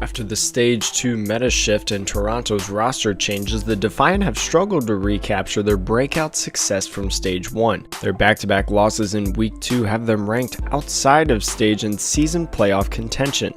After the Stage 2 meta shift and Toronto's roster changes, the Defiant have struggled to recapture their breakout success from Stage 1. Their back-to-back losses in Week 2 have them ranked outside of Stage and season playoff contention.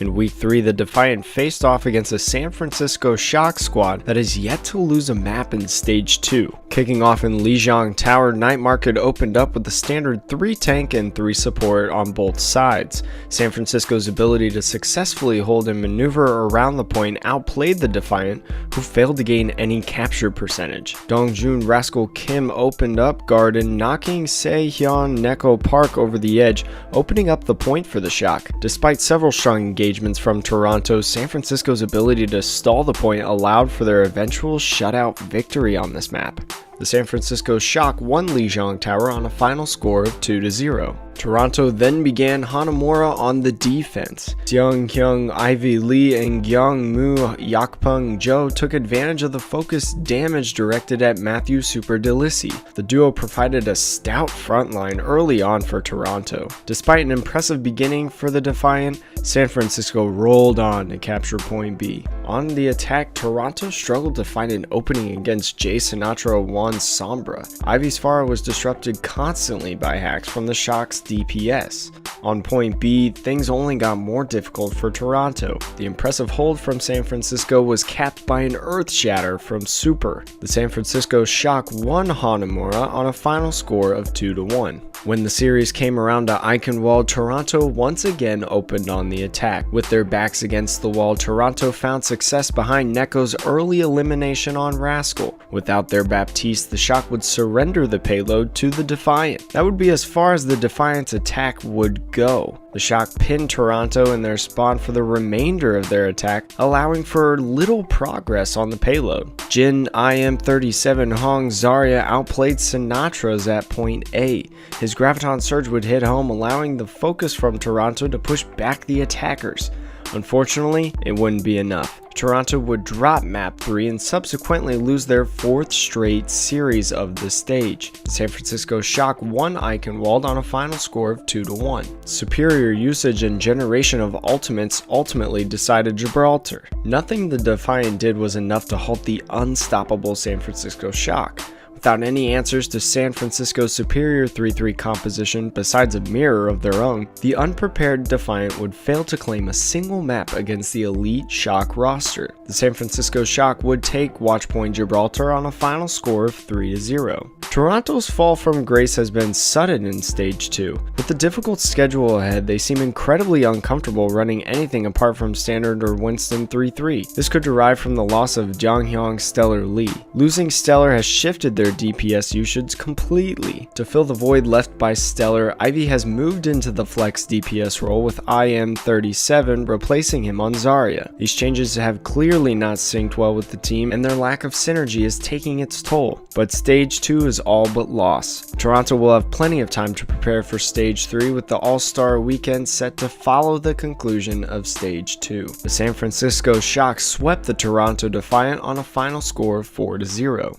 In Week 3, the Defiant faced off against a San Francisco Shock squad that has yet to lose a map in Stage 2. Kicking off in Lijiang Tower, Night Market opened up with the standard 3 tank and 3 support on both sides. San Francisco's ability to successfully hold and maneuver around the point outplayed the Defiant, who failed to gain any capture percentage. Dongjun Rascal Kim opened up Garden, knocking Sehyun Neko Park over the edge, opening up the point for the Shock. Despite several strong engagements from Toronto, San Francisco's ability to stall the point allowed for their eventual shutout victory on this map. The San Francisco Shock won Lijiang Tower on a final score of 2-0. Toronto then began Hanamura on the defense. Seung Hyung, Ivy Lee, and Gyeong Moo Yakpung Jo took advantage of the focused damage directed at Matthew Super Delisi. The duo provided a stout front line early on for Toronto. Despite an impressive beginning for the Defiant, San Francisco rolled on to capture Point B. On the attack, Toronto struggled to find an opening against Jay Sinatra Juan Sombra. Ivy's Farah was disrupted constantly by hacks from the Shock's DPS. On Point B, things only got more difficult for Toronto. The impressive hold from San Francisco was capped by an earth shatter from Super. The San Francisco Shock won Hanamura on a final score of 2-1. When the series came around to Eichenwald, Toronto once again opened on the attack. With their backs against the wall, Toronto found success behind Neko's early elimination on Rascal. Without their Baptiste, the Shock would surrender the payload to the Defiant. That would be as far as the Defiant's attack would go. The Shock pinned Toronto in their spawn for the remainder of their attack, allowing for little progress on the payload. Jin IM37 Hong Zarya outplayed Sinatra's at Point A. His Graviton Surge would hit home, allowing the focus from Toronto to push back the attackers. Unfortunately, it wouldn't be enough. Toronto would drop map 3 and subsequently lose their 4th straight series of the stage. The San Francisco Shock won Eichenwald on a final score of 2-1. Superior usage and generation of ultimates ultimately decided Gibraltar. Nothing the Defiant did was enough to halt the unstoppable San Francisco Shock. Without any answers to San Francisco's superior 3-3 composition besides a mirror of their own, the unprepared Defiant would fail to claim a single map against the elite Shock roster. The San Francisco Shock would take Watchpoint Gibraltar on a final score of 3-0. Toronto's fall from grace has been sudden in Stage 2. With the difficult schedule ahead, they seem incredibly uncomfortable running anything apart from Standard or Winston 3-3. This could derive from the loss of Janghyung Stellar Lee. Losing Stellar has shifted their DPS usage completely. To fill the void left by Stellar, Ivy has moved into the flex DPS role with IM37 replacing him on Zarya. These changes have clearly not synced well with the team, and their lack of synergy is taking its toll. But Stage 2 is all but lost. Toronto will have plenty of time to prepare for Stage 3 with the All-Star weekend set to follow the conclusion of Stage 2. The San Francisco Shock swept the Toronto Defiant on a final score of 4-0.